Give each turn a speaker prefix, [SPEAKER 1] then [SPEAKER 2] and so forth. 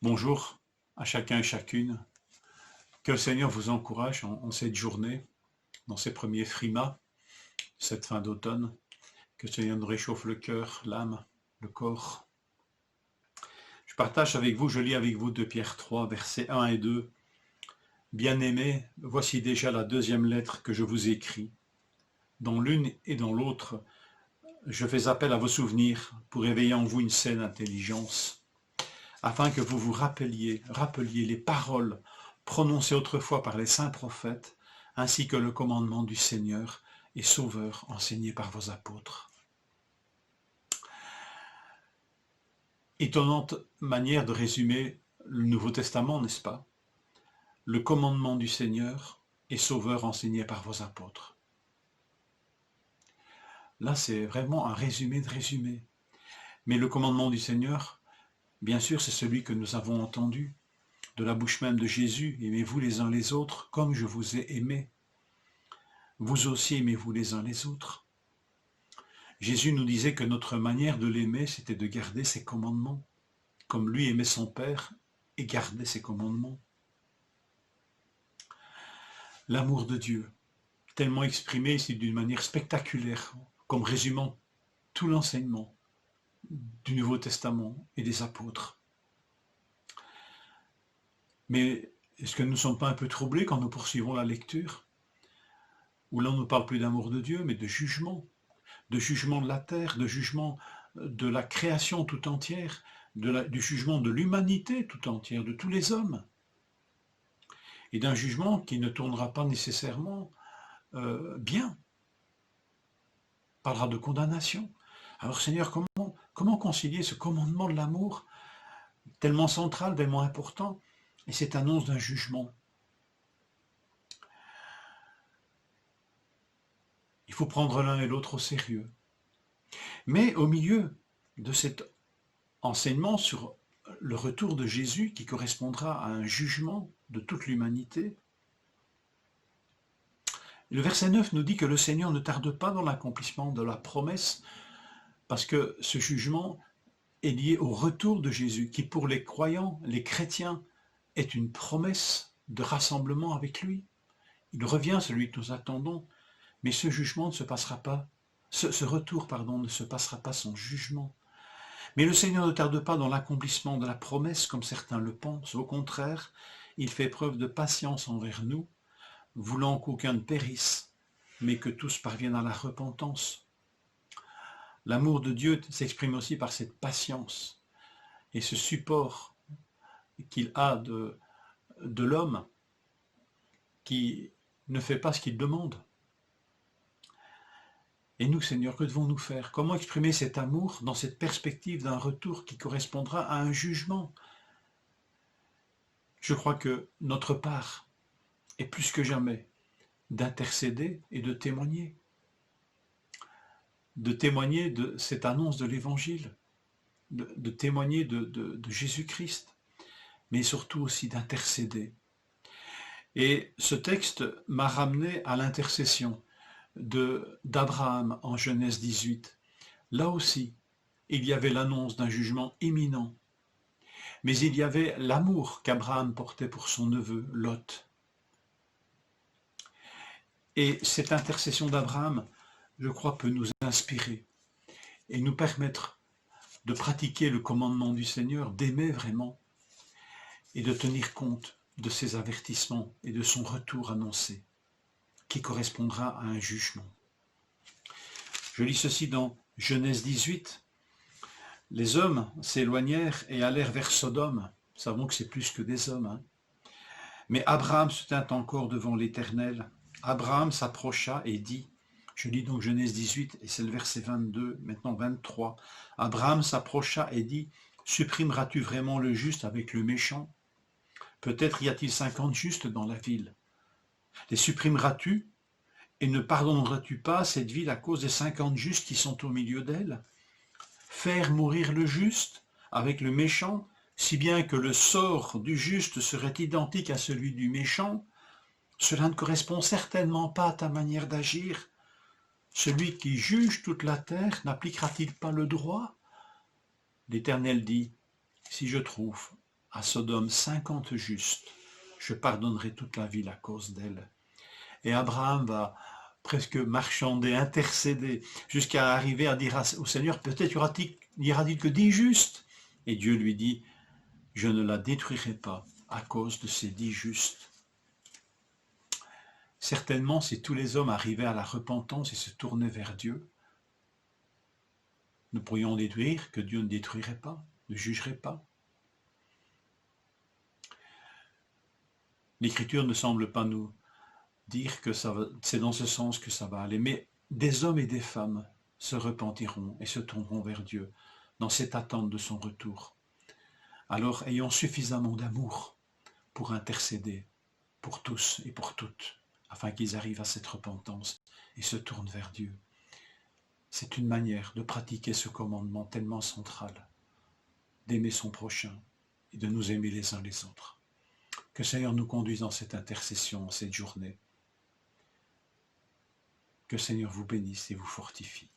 [SPEAKER 1] Bonjour à chacun et chacune. Que le Seigneur vous encourage en cette journée, dans ces premiers frimas, cette fin d'automne. Que le Seigneur nous réchauffe le cœur, l'âme, le corps. Je partage avec vous, je lis avec vous 2 Pierre 3, versets 1 et 2. Bien-aimés, voici déjà la deuxième lettre que je vous écris. Dans l'une et dans l'autre, je fais appel à vos souvenirs pour éveiller en vous une saine intelligence, afin que vous vous rappeliez les paroles prononcées autrefois par les saints prophètes, ainsi que le commandement du Seigneur et Sauveur enseigné par vos apôtres. Étonnante manière de résumer le Nouveau Testament, n'est-ce pas? Le commandement du Seigneur et Sauveur enseigné par vos apôtres. Là, c'est vraiment un résumé de résumé. Mais le commandement du Seigneur, bien sûr, c'est celui que nous avons entendu de la bouche même de Jésus. Aimez-vous les uns les autres comme je vous ai aimés. Vous aussi aimez-vous les uns les autres. Jésus nous disait que notre manière de l'aimer, c'était de garder ses commandements, comme lui aimait son Père et gardait ses commandements. L'amour de Dieu, tellement exprimé ici d'une manière spectaculaire, comme résumant tout l'enseignement du Nouveau Testament et des apôtres. Mais est-ce que nous ne sommes pas un peu troublés quand nous poursuivons la lecture, où là on ne parle plus d'amour de Dieu, mais de jugement de la terre, de jugement de la création tout entière, du jugement de l'humanité tout entière, de tous les hommes, et d'un jugement qui ne tournera pas nécessairement bien, parlera de condamnation. Alors Seigneur, comment concilier ce commandement de l'amour, tellement central, tellement important, et cette annonce d'un jugement? Il faut prendre l'un et l'autre au sérieux. Mais au milieu de cet enseignement sur le retour de Jésus qui correspondra à un jugement de toute l'humanité, le verset 9 nous dit que le Seigneur ne tarde pas dans l'accomplissement de la promesse, parce que ce jugement est lié au retour de Jésus, qui pour les croyants, les chrétiens, est une promesse de rassemblement avec lui. Il revient, celui que nous attendons, mais ce jugement ne se passera pas, ce retour, ne se passera pas sans jugement. Mais le Seigneur ne tarde pas dans l'accomplissement de la promesse, comme certains le pensent. Au contraire, il fait preuve de patience envers nous, voulant qu'aucun ne périsse, mais que tous parviennent à la repentance. L'amour de Dieu s'exprime aussi par cette patience et ce support qu'il a de l'homme qui ne fait pas ce qu'il demande. Et nous, Seigneur, que devons-nous faire? Comment exprimer cet amour dans cette perspective d'un retour qui correspondra à un jugement? Je crois que notre part est plus que jamais d'intercéder et de témoigner de cette annonce de l'Évangile, de témoigner de Jésus-Christ, mais surtout aussi d'intercéder. Et ce texte m'a ramené à l'intercession d'Abraham en Genèse 18. Là aussi, il y avait l'annonce d'un jugement imminent, mais il y avait l'amour qu'Abraham portait pour son neveu Lot. Et cette intercession d'Abraham, je crois, peut nous inspirer et nous permettre de pratiquer le commandement du Seigneur, d'aimer vraiment et de tenir compte de ses avertissements et de son retour annoncé, qui correspondra à un jugement. Je lis ceci dans Genèse 18. Les hommes s'éloignèrent et allèrent vers Sodome. Nous savons que c'est plus que des hommes. Hein. Mais Abraham se tint encore devant l'Éternel. Abraham s'approcha et dit, je lis donc Genèse 18 et c'est le verset 22, maintenant 23. Abraham s'approcha et dit, supprimeras-tu vraiment le juste avec le méchant? Peut-être y a-t-il 50 justes dans la ville. Les supprimeras-tu et ne pardonneras-tu pas cette ville à cause des 50 justes qui sont au milieu d'elle? Faire mourir le juste avec le méchant, si bien que le sort du juste serait identique à celui du méchant, cela ne correspond certainement pas à ta manière d'agir. Celui qui juge toute la terre n'appliquera-t-il pas le droit? L'Éternel dit, si je trouve à Sodome 50 justes, je pardonnerai toute la ville à cause d'elle. Et Abraham va presque marchander, intercéder, jusqu'à arriver à dire au Seigneur, peut-être y aura-t-il que 10 justes. Et Dieu lui dit, je ne la détruirai pas à cause de ces 10 justes. Certainement, si tous les hommes arrivaient à la repentance et se tournaient vers Dieu, nous pourrions déduire que Dieu ne détruirait pas, ne jugerait pas. L'Écriture ne semble pas nous dire que c'est dans ce sens que ça va aller, mais des hommes et des femmes se repentiront et se tourneront vers Dieu dans cette attente de son retour. Alors ayons suffisamment d'amour pour intercéder pour tous et pour toutes, afin qu'ils arrivent à cette repentance et se tournent vers Dieu. C'est une manière de pratiquer ce commandement tellement central, d'aimer son prochain et de nous aimer les uns les autres. Que le Seigneur nous conduise dans cette intercession, cette journée. Que le Seigneur vous bénisse et vous fortifie.